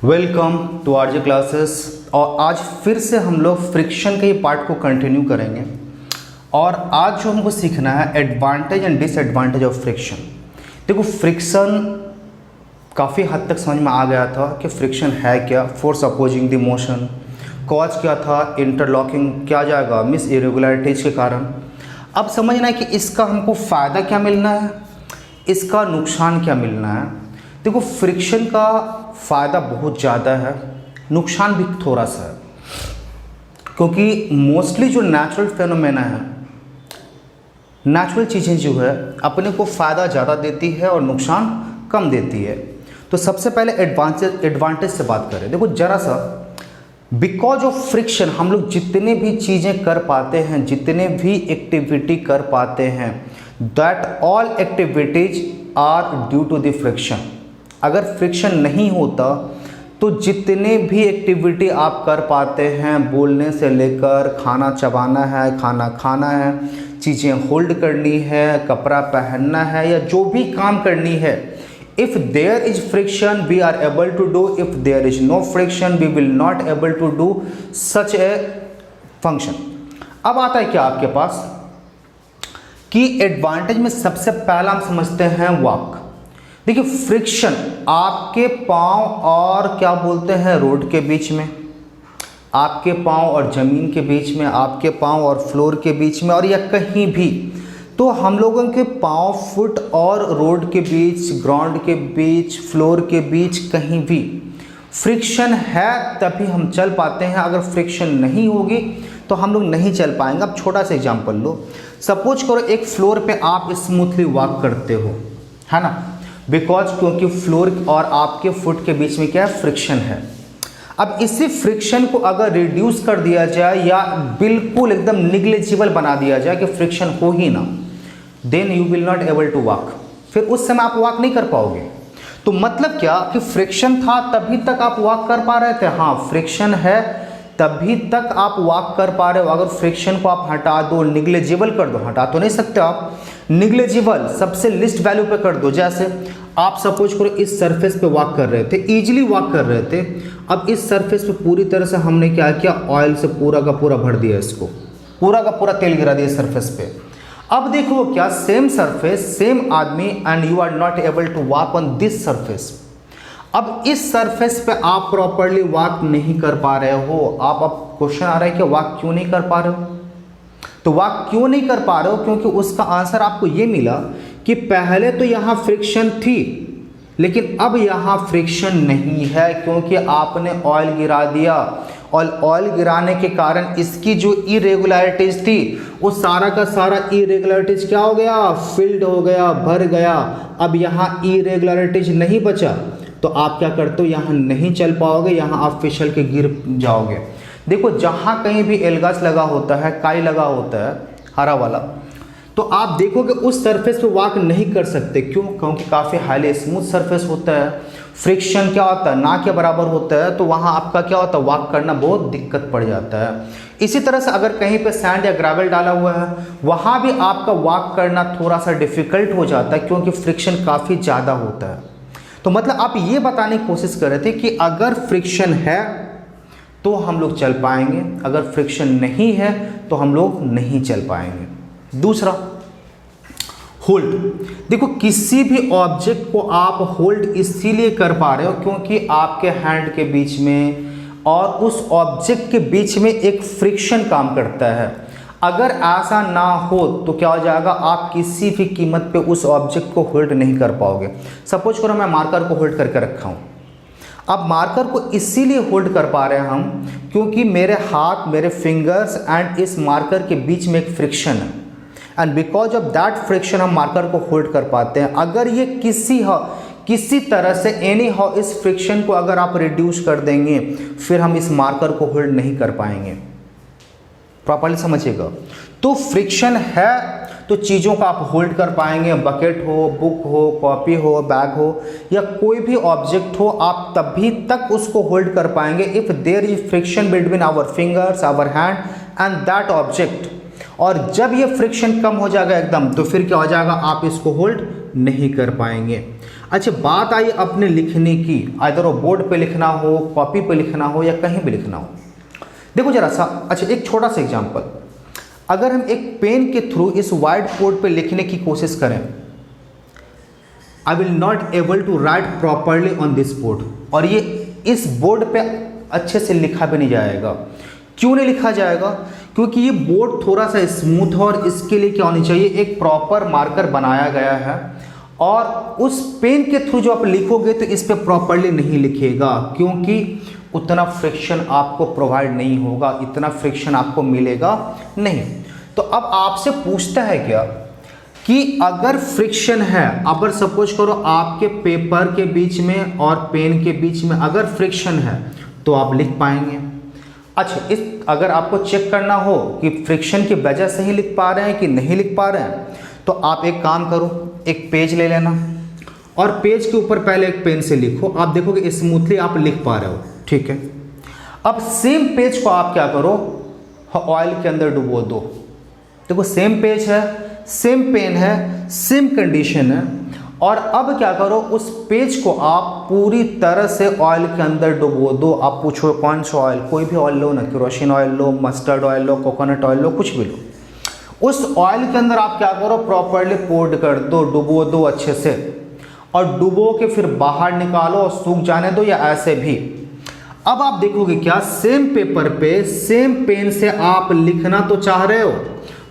Welcome to RJ classes. और आज फिर से हम लोग फ्रिक्शन के ही पार्ट को कंटिन्यू करेंगे। और आज जो हमको सीखना है advantage and disadvantage of friction. देखो, फ्रिक्शन काफ़ी हद तक समझ में आ गया था कि फ्रिक्शन है क्या, force opposing the motion, cause क्या था, इंटरलॉकिंग क्या जाएगा, मिस इरेगुलरिटीज के कारण। अब समझना है कि इसका हमको फ़ायदा क्या मिलना है, इसका नुकसान क्या मिलना है। देखो, फ्रिक्शन का फ़ायदा बहुत ज़्यादा है, नुकसान भी थोड़ा सा है, क्योंकि मोस्टली जो नेचुरल फेनोमेना है, नेचुरल चीज़ें जो है अपने को फ़ायदा ज़्यादा देती है और नुकसान कम देती है। तो सबसे पहले एडवांटेज से बात करें। देखो जरा सा, बिकॉज ऑफ फ्रिक्शन हम लोग जितने भी चीज़ें कर पाते हैं, जितने भी एक्टिविटी कर पाते हैं, that all activities are due to the friction. अगर फ्रिक्शन नहीं होता तो जितने भी एक्टिविटी आप कर पाते हैं, बोलने से लेकर खाना चबाना है, खाना खाना है, चीज़ें होल्ड करनी है, कपड़ा पहनना है, या जो भी काम करनी है, if there is friction we are able to do, if there is no friction we will not able to do such a function। अब आता है क्या आपके पास कि एडवांटेज में सबसे पहला हम समझते हैं वॉक। देखिए, फ्रिक्शन आपके पाँव और क्या बोलते हैं रोड के बीच में, आपके पाँव और ज़मीन के बीच में, आपके पाँव और फ्लोर के बीच में, और या कहीं भी, तो हम लोगों के पाँव, फुट और रोड के बीच, ग्राउंड के बीच, फ्लोर के बीच, कहीं भी फ्रिक्शन है तभी हम चल पाते हैं। अगर फ्रिक्शन नहीं होगी तो हम लोग नहीं चल पाएंगे। अब छोटा सा एग्जांपल लो, सपोज करो एक फ्लोर पे आप स्मूथली वॉक करते हो, है ना, बिकॉज क्योंकि फ्लोर और आपके फुट के बीच में क्या है, फ्रिक्शन है। अब इसी फ्रिक्शन को अगर रिड्यूस कर दिया जाए या बिल्कुल एकदम निग्लिजिबल बना दिया जाए कि फ्रिक्शन हो ही ना, then you will not able to walk. फिर उस समय आप वॉक नहीं कर पाओगे। तो मतलब क्या कि फ्रिक्शन था तभी तक आप वॉक कर पा रहे थे। हाँ, फ्रिक्शन है तभी तक आप वॉक कर पा रहे हो। अगर फ्रिक्शन को आप हटा दो, निग्लिजिबल कर दो, हटा तो नहीं सकते आप, निग्लिजिबल सबसे लिस्ट वैल्यू पे कर दो। जैसे आप सपोज करो इस सरफेस पे वॉक कर रहे थे, इजीली वॉक कर रहे थे। अब इस सरफेस पे पूरी तरह से हमने क्या किया, ऑयल से पूरा का पूरा भर दिया, इसको पूरा का पूरा तेल गिरा दिया सरफेस पे। अब देखो क्या, सेम सरफेस, सेम आदमी, and you are not able to walk on this surface. अब इस सरफेस पे आप प्रॉपरली वॉक नहीं कर पा रहे हो। अब क्वेश्चन आ रहा है कि वॉक क्यों नहीं कर पा रहे हो। तो वॉक क्यों नहीं कर पा रहे हो, क्योंकि उसका आंसर आपको ये मिला कि पहले तो यहाँ फ्रिक्शन थी, लेकिन अब यहाँ फ्रिक्शन नहीं है, क्योंकि आपने ऑयल गिरा दिया। और ऑयल गिराने के कारण इसकी जो इरेगुलरिटीज थी, वो सारा का सारा इरेगुलरिटीज क्या हो गया, फिल्ड हो गया, भर गया। अब यहाँ इरेगुलरिटीज नहीं बचा, तो आप क्या करते हो, यहाँ नहीं चल पाओगे, यहाँ आप फिसल के गिर जाओगे। देखो, जहाँ कहीं भी एल्गास लगा होता है, काई लगा होता है, हरा वाला, तो आप देखोगे उस सरफेस पे वॉक नहीं कर सकते। क्यों? क्योंकि काफ़ी हाईली स्मूथ सरफेस होता है, फ्रिक्शन क्या होता है, ना के बराबर होता है, तो वहाँ आपका क्या होता है, वॉक करना बहुत दिक्कत पड़ जाता है। इसी तरह से अगर कहीं पे सैंड या ग्रेवल डाला हुआ है, वहाँ भी आपका वॉक करना थोड़ा सा डिफ़िकल्ट हो जाता है, क्योंकि फ्रिक्शन काफ़ी ज़्यादा होता है। तो मतलब आप ये बताने की कोशिश कर रहे थे कि अगर फ्रिक्शन है तो हम लोग चल पाएंगे, अगर फ्रिक्शन नहीं है तो हम लोग नहीं चल पाएंगे। दूसरा, होल्ड। देखो, किसी भी ऑब्जेक्ट को आप होल्ड इसीलिए कर पा रहे हो क्योंकि आपके हैंड के बीच में और उस ऑब्जेक्ट के बीच में एक फ्रिक्शन काम करता है। अगर ऐसा ना हो तो क्या हो जाएगा, आप किसी भी कीमत पे उस ऑब्जेक्ट को होल्ड नहीं कर पाओगे। सपोज करो मैं मार्कर को होल्ड करके रखा हूँ। अब मार्कर को इसीलिए होल्ड कर पा रहे हैं हम क्योंकि मेरे हाथ, मेरे फिंगर्स एंड इस मार्कर के बीच में एक फ्रिक्शन है, and because of that friction हम मार्कर को होल्ड कर पाते हैं। अगर ये किसी तरह से एनी हाउ इस फ्रिक्शन को अगर आप रिड्यूस कर देंगे, फिर हम इस मार्कर को होल्ड नहीं कर पाएंगे। प्रॉपर्ली समझिएगा। तो फ्रिक्शन है तो चीज़ों का आप होल्ड कर पाएंगे, बकेट हो, बुक हो, कॉपी हो, बैग हो, या कोई भी ऑब्जेक्ट हो, आप तभी तक उसको होल्ड कर पाएंगे if there is friction between our fingers, our hand and that object. और जब ये फ्रिक्शन कम हो जाएगा एकदम, तो फिर क्या हो जाएगा, आप इसको होल्ड नहीं कर पाएंगे। अच्छा, बात आई अपने लिखने की, आइदर वो बोर्ड पे लिखना हो, कॉपी पे लिखना हो या कहीं भी लिखना हो। देखो जरा सा, अच्छा एक छोटा सा एग्जांपल, अगर हम एक पेन के थ्रू इस व्हाइट बोर्ड पे लिखने की कोशिश करें, I will not able to write properly on this board, और ये इस बोर्ड पे अच्छे से लिखा भी नहीं जाएगा। क्यों नहीं लिखा जाएगा? क्योंकि ये बोर्ड थोड़ा सा स्मूथ है और इसके लिए क्या होनी चाहिए, एक प्रॉपर मार्कर बनाया गया है, और उस पेन के थ्रू जो आप लिखोगे तो इस पे प्रॉपरली नहीं लिखेगा, क्योंकि उतना फ्रिक्शन आपको प्रोवाइड नहीं होगा, इतना फ्रिक्शन आपको मिलेगा नहीं। तो अब आपसे पूछता है क्या कि अगर फ्रिक्शन है, अगर सपोज करो आपके पेपर के बीच में और पेन के बीच में अगर फ्रिक्शन है तो आप लिख पाएंगे। अच्छा, इस अगर आपको चेक करना हो कि फ्रिक्शन की वजह से ही लिख पा रहे हैं कि नहीं लिख पा रहे हैं, तो आप एक काम करो, एक पेज ले लेना और पेज के ऊपर पहले एक पेन से लिखो, आप देखोगे स्मूथली आप लिख पा रहे हो, ठीक है। अब सेम पेज को आप क्या करो, ऑयल के अंदर डुबो दो। देखो सेम पेज है, सेम पेन है, सेम कंडीशन है, और अब क्या करो, उस पेज को आप पूरी तरह से ऑयल के अंदर डुबो दो। आप पूछो कौन सा ऑयल, कोई भी ऑयल लो ना, केरोसिन ऑयल लो, मस्टर्ड ऑयल लो, कोकोनट ऑयल लो, कुछ भी लो। उस ऑयल के अंदर आप क्या करो, प्रॉपरली पोर्ड कर दो, डुबो दो अच्छे से, और डुबो के फिर बाहर निकालो और सूख जाने दो, या ऐसे भी। अब आप देखोगे क्या, सेम पेपर पे सेम पेन से आप लिखना तो चाह रहे हो,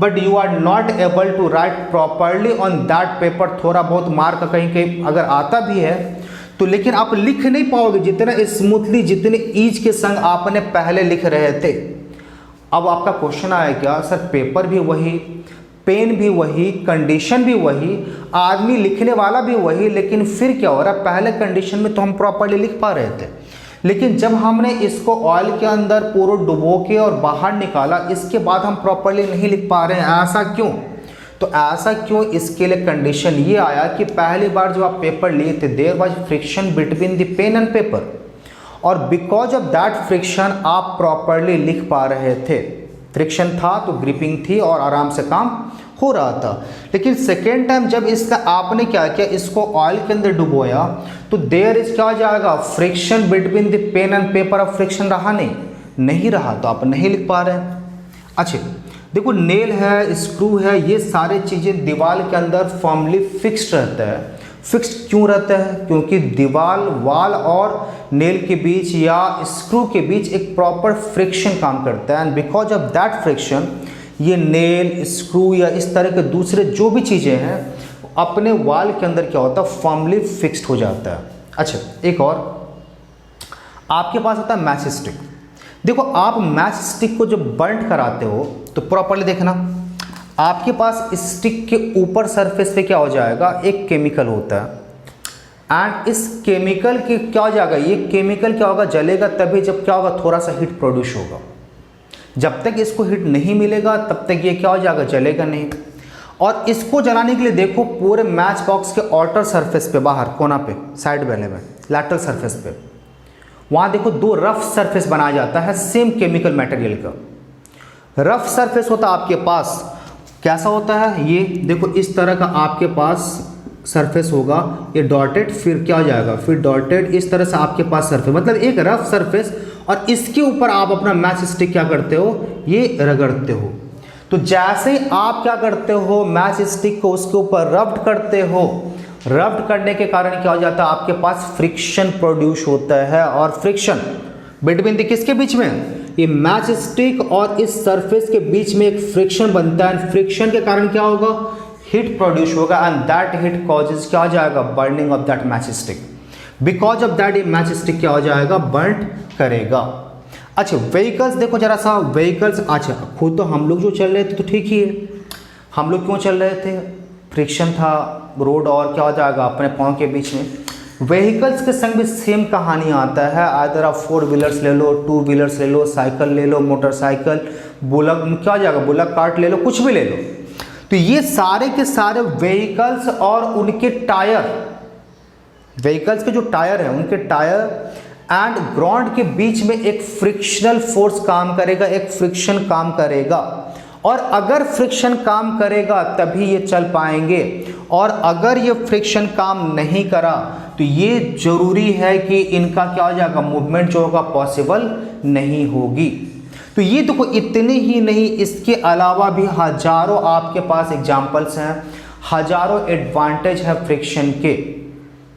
but you are not able to write properly on that paper. थोड़ा बहुत मार्क कहीं कहीं अगर आता भी है तो, लेकिन आप लिख नहीं पाओगे जितना स्मूथली, जितने ईज के संग आपने पहले लिख रहे थे। अब आपका क्वेश्चन आया क्या, सर पेपर भी वही, पेन भी वही, कंडीशन भी वही, आदमी लिखने वाला भी वही, लेकिन फिर क्या हो रहा है, पहले कंडीशन में तो हम प्रॉपरली लिख पा रहे थे, लेकिन जब हमने इसको ऑयल के अंदर पूरा डुबो के और बाहर निकाला, इसके बाद हम प्रॉपरली नहीं लिख पा रहे हैं। ऐसा क्यों? तो ऐसा क्यों, इसके लिए कंडीशन ये आया कि पहली बार जब आप पेपर लिए थे, there was friction between the pen and paper, और बिकॉज ऑफ दैट फ्रिक्शन आप प्रॉपरली लिख पा रहे थे। फ्रिक्शन था तो ग्रिपिंग थी और आराम से काम हो रहा था। लेकिन सेकेंड टाइम जब इसका आपने क्या किया, इसको ऑयल के अंदर डुबोया, तो देयर इज क्या हो जाएगा, friction between the pen and paper. अब फ्रिक्शन रहा नहीं रहा, तो आप नहीं लिख पा रहे हैं। अच्छा देखो, नेल है, स्क्रू है, ये सारी चीज़ें दीवार के अंदर फॉर्मली फिक्स्ड रहता है। फिक्स्ड क्यों रहता है? क्योंकि दीवार, वाल और नेल के बीच या स्क्रू के बीच एक प्रॉपर फ्रिक्शन काम करता है, and because of that friction ये नेल, स्क्रू या इस तरह के दूसरे जो भी चीज़ें हैं अपने वाल के अंदर क्या होता है, फॉर्मली फिक्स्ड हो जाता है। अच्छा एक और आपके पास होता है मैच स्टिक। देखो आप मैच स्टिक को जब बर्न कराते हो तो प्रॉपरली देखना, आपके पास स्टिक के ऊपर सरफेस पे क्या हो जाएगा, एक केमिकल होता है, एंड इस केमिकल के क्या हो जाएगा, ये केमिकल क्या होगा, जलेगा तभी जब क्या होगा, थोड़ा सा हीट प्रोड्यूस होगा। जब तक इसको हीट नहीं मिलेगा तब तक ये क्या हो जाएगा, जलेगा नहीं। और इसको जलाने के लिए देखो पूरे मैच बॉक्स के आउटर सरफेस पे, बाहर कोना पे, साइड वाले में, लैटरल सरफेस पे, वहाँ देखो दो रफ सरफेस बनाया जाता है सेम केमिकल मटेरियल का। रफ सरफेस होता है आपके पास, कैसा होता है, ये देखो इस तरह का आपके पास सरफेस होगा, ये डॉटेड, फिर क्या हो जाएगा, फिर डॉटेड, इस तरह से आपके पास सरफेस, मतलब एक रफ सरफेस, और इसके ऊपर आप अपना मैच स्टिक क्या करते हो, ये रगड़ते हो। तो जैसे ही आप क्या करते हो, मैच स्टिक को उसके ऊपर रब्ड करते हो, रब्ड करने के कारण क्या हो जाता है, आपके पास फ्रिक्शन प्रोड्यूस होता है। और फ्रिक्शन बिटवीन द किसके बीच में, ये मैच स्टिक और इस सरफेस के बीच में एक फ्रिक्शन बनता है। फ्रिक्शन के कारण क्या होगा, हीट प्रोड्यूस होगा, एंड दैट हीट कॉजेज क्या हो जाएगा, burning of that match stick. Because of that ये मैच स्टिक क्या हो जाएगा, बर्न करेगा। अच्छा व्हीकल्स देखो जरा सा, व्हीकल्स, अच्छा खुद तो हम लोग जो चल रहे थे तो ठीक ही है, हम लोग क्यों चल रहे थे, फ्रिक्शन था, रोड और क्या हो जाएगा अपने पाँव के बीच में। व्हीकल्स के संग भी सेम कहानी आता है, आइदर आप 4 व्हीलर्स ले लो, 2 व्हीलर्स ले लो, साइकिल ले लो, मोटरसाइकिल, बुलक, क्या हो जाएगा, बुलक कार्ट ले लो, कुछ भी ले लो। तो ये सारे के सारे व्हीकल्स और उनके टायर, व्हीकल्स के जो टायर हैं उनके टायर एंड ग्राउंड के बीच में एक फ्रिक्शनल फोर्स काम करेगा, एक फ्रिक्शन काम करेगा, और अगर फ्रिक्शन काम करेगा तभी ये चल पाएंगे। और अगर ये फ्रिक्शन काम नहीं करा तो ये ज़रूरी है कि इनका क्या हो जाएगा, मूवमेंट जो होगा पॉसिबल नहीं होगी। तो ये देखो इतने ही नहीं, इसके अलावा भी हजारों आपके पास एग्जाम्पल्स हैं, हजारों एडवांटेज है फ्रिक्शन के।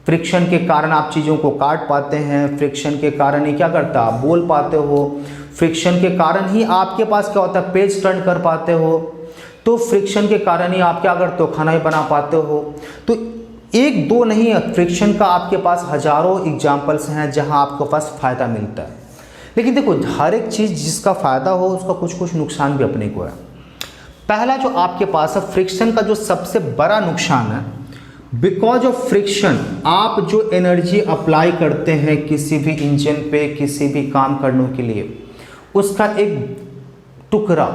फ्रिक्शन के कारण आप चीज़ों को काट पाते हैं, फ्रिक्शन के कारण ही क्या करता है, आप बोल पाते हो, फ्रिक्शन के कारण ही आपके पास क्या होता है, पेज टर्न कर पाते हो, तो फ्रिक्शन के कारण ही आप क्या करते हो, खाना ही बना पाते हो। तो एक दो नहीं है, फ्रिक्शन का आपके पास हजारों एग्जाम्पल्स हैं जहां आपको पास फ़ायदा मिलता है। लेकिन देखो हर एक चीज़ जिसका फ़ायदा हो उसका कुछ कुछ नुकसान भी अपने को है। पहला जो आपके पास है फ्रिक्शन का जो सबसे बड़ा नुकसान है, बिकॉज ऑफ फ्रिक्शन आप जो एनर्जी अप्लाई करते हैं किसी भी इंजन पे, किसी भी काम करने के लिए, उसका एक टुकड़ा,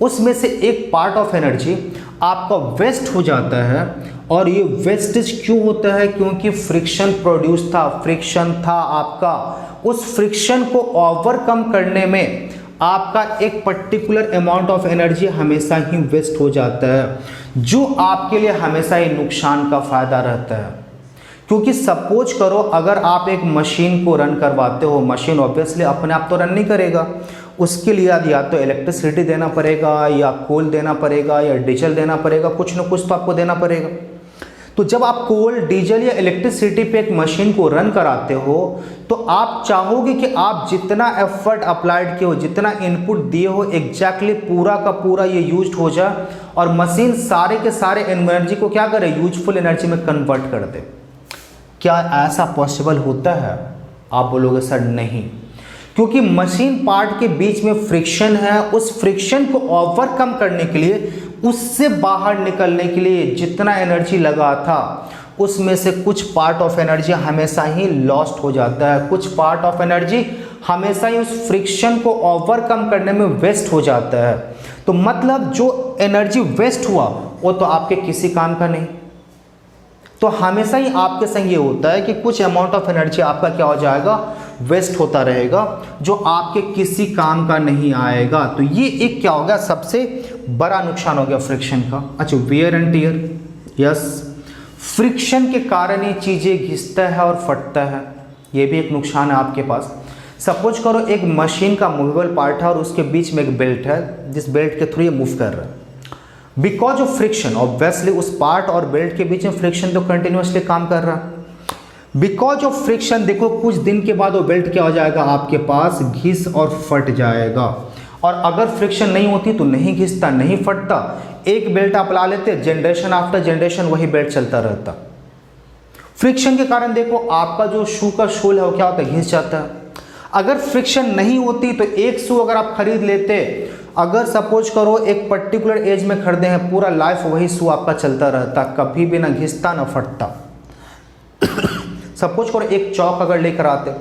उसमें से एक पार्ट ऑफ एनर्जी आपका वेस्ट हो जाता है। और ये वेस्टेज क्यों होता है, क्योंकि फ्रिक्शन प्रोड्यूस था, फ्रिक्शन था आपका, उस फ्रिक्शन को ओवरकम करने में आपका एक पर्टिकुलर अमाउंट ऑफ एनर्जी हमेशा ही वेस्ट हो जाता है, जो आपके लिए हमेशा ही नुकसान का फ़ायदा रहता है। क्योंकि सपोज करो अगर आप एक मशीन को रन करवाते हो, मशीन ऑब्वियसली अपने आप तो रन नहीं करेगा, उसके लिए या तो इलेक्ट्रिसिटी देना पड़ेगा, या कोल देना पड़ेगा, या डीजल देना पड़ेगा, कुछ ना कुछ तो आपको देना पड़ेगा। तो जब आप कोल, डीजल या इलेक्ट्रिसिटी पे एक मशीन को रन कराते हो तो आप चाहोगे कि आप जितना एफर्ट अप्लाइड किए हो, जितना इनपुट दिए हो, एग्जैक्टली पूरा का पूरा ये यूज्ड हो जाए और मशीन सारे के सारे एनर्जी को क्या करे, यूजफुल एनर्जी में कन्वर्ट कर दे। क्या ऐसा पॉसिबल होता है? आप बोलोगे सर नहीं, क्योंकि मशीन पार्ट के बीच में फ्रिक्शन है, उस फ्रिक्शन को ओवरकम करने के लिए, उससे बाहर निकलने के लिए जितना एनर्जी लगा था उसमें से कुछ पार्ट ऑफ एनर्जी हमेशा ही लॉस्ट हो जाता है, कुछ पार्ट ऑफ एनर्जी हमेशा ही उस फ्रिक्शन को ओवरकम करने में वेस्ट हो जाता है। तो मतलब जो एनर्जी वेस्ट हुआ वो तो आपके किसी काम का नहीं। तो हमेशा ही आपके संग ये होता है कि कुछ अमाउंट ऑफ एनर्जी आपका क्या हो जाएगा, वेस्ट होता रहेगा, जो आपके किसी काम का नहीं आएगा। तो ये एक क्या हो गया, सबसे बड़ा नुकसान हो गया फ्रिक्शन का। अच्छा, wear and tear, yes, friction के कारण ये चीज़ें घिसता है और फटता है, ये भी एक नुकसान है आपके पास। सपोज करो एक मशीन का मूवेबल पार्ट है और उसके बीच में एक बेल्ट है, जिस बेल्ट के थ्रू ये मूव कर रहा है। बिकॉज ऑफ फ्रिक्शन, ऑब्वियसली उस पार्ट और बेल्ट के बीच में फ्रिक्शन तो कंटिन्यूसली काम कर रहा है। बिकॉज ऑफ फ्रिक्शन देखो कुछ दिन के बाद वो बेल्ट क्या हो जाएगा, आपके पास घिस और फट जाएगा। और अगर फ्रिक्शन नहीं होती तो नहीं घिसता, नहीं फटता, एक बेल्ट आप ला लेते, जनरेशन आफ्टर जनरेशन वही बेल्ट चलता रहता। फ्रिक्शन के कारण देखो आपका जो शू का सोल है वो क्या होता है, घिस जाता है। अगर फ्रिक्शन नहीं होती तो एक शू अगर आप खरीद लेते, अगर सपोज करो एक पर्टिकुलर एज में खरीदे हैं, पूरा लाइफ वही शू आपका चलता रहता, कभी भी ना घिसता ना फटता। सपोज करो एक चौक अगर लेकर आते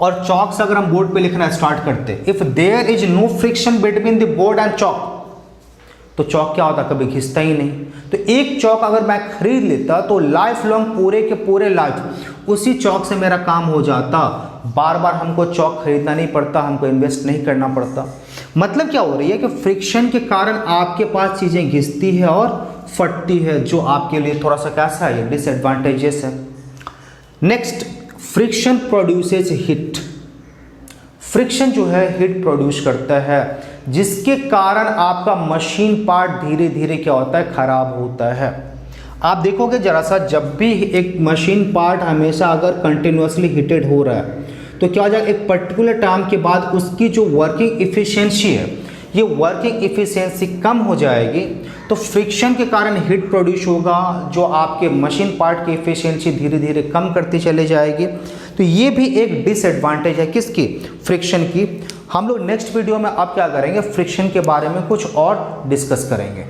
और चौक से अगर हम बोर्ड पे लिखना स्टार्ट करते, if there is no friction between the board and chalk, तो चौक क्या होता, कभी घिसता ही नहीं। तो एक चौक अगर मैं खरीद लेता तो लाइफ लॉन्ग, पूरे के पूरे लाइफ उसी चौक से मेरा काम हो जाता, बार बार हमको चौक खरीदना नहीं पड़ता, हमको इन्वेस्ट नहीं करना पड़ता। मतलब क्या हो रही है कि फ्रिक्शन के कारण आपके पास चीज़ें घिसती है और फटती है, जो आपके लिए थोड़ा सा कैसा है, डिसएडवांटेजेस है। Next, friction produces heat. Friction जो है हीट प्रोड्यूस करता है, जिसके कारण आपका मशीन पार्ट धीरे धीरे क्या होता है, खराब होता है। आप देखोगे जरा सा, जब भी एक मशीन पार्ट हमेशा अगर कंटिन्यूसली हीटेड हो रहा है तो क्या हो जाएगा, एक पर्टिकुलर टाइम के बाद उसकी जो वर्किंग इफिशिएंसी है, ये वर्किंग इफिशिएंसी कम हो जाएगी। तो फ्रिक्शन के कारण हीट प्रोड्यूस होगा, जो आपके मशीन पार्ट की इफिशिएंसी धीरे धीरे कम करती चली जाएगी। तो ये भी एक डिसएडवांटेज है किसकी, फ्रिक्शन की। हम लोग नेक्स्ट वीडियो में अब क्या करेंगे, फ्रिक्शन के बारे में कुछ और डिस्कस करेंगे।